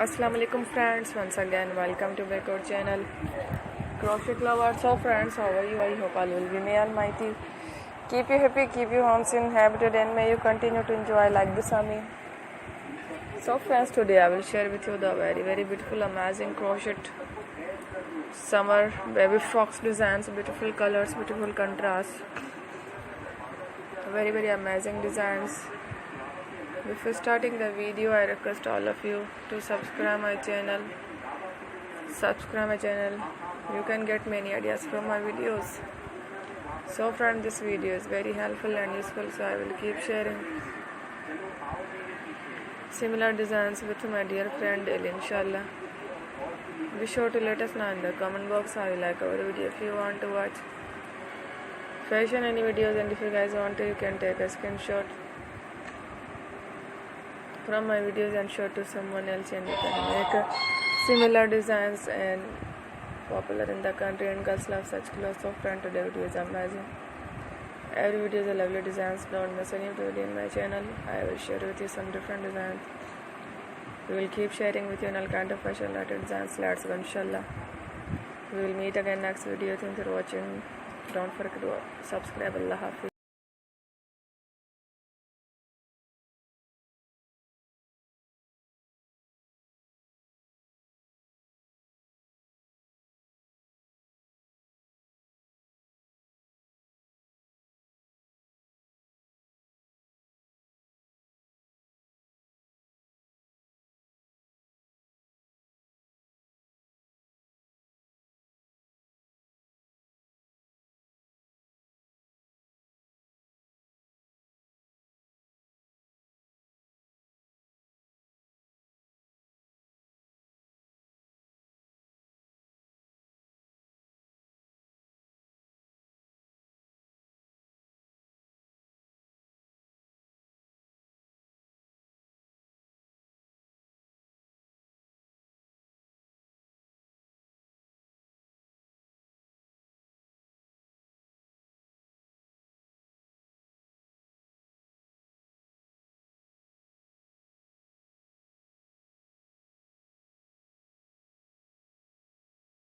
Assalamu alaikum friends, once again welcome to back our channel Crochet lovers. So friends, how are you? I hope all will be. May Almighty keep you happy, keep you homes in habited, and may you continue to enjoy like this army. So friends, today I will share with you the very beautiful amazing crochet summer baby frocks designs, beautiful colors, beautiful contrast, very amazing designs. Before starting the video, I request all of you to subscribe my channel. You can get many ideas from my videos. So friends, this video is very helpful and useful, so I will keep sharing similar designs with my dear friend Ellie, inshallah. Be sure to let us know in the comment box how you like our video. If you want to watch fashion any videos, and if you guys want to, you can take a screenshot from my videos and show to someone else, and you can make similar designs and popular in the country, and girls love such clothes. So friend, today video is amazing. Every video is a lovely designs. Don't miss any video in my channel. I will share with you some different designs. We will keep sharing with you all kind of fashion related designs. Let's go, inshallah. We will meet again next video. Thank you for watching. Don't forget to subscribe. Allah Hafiz.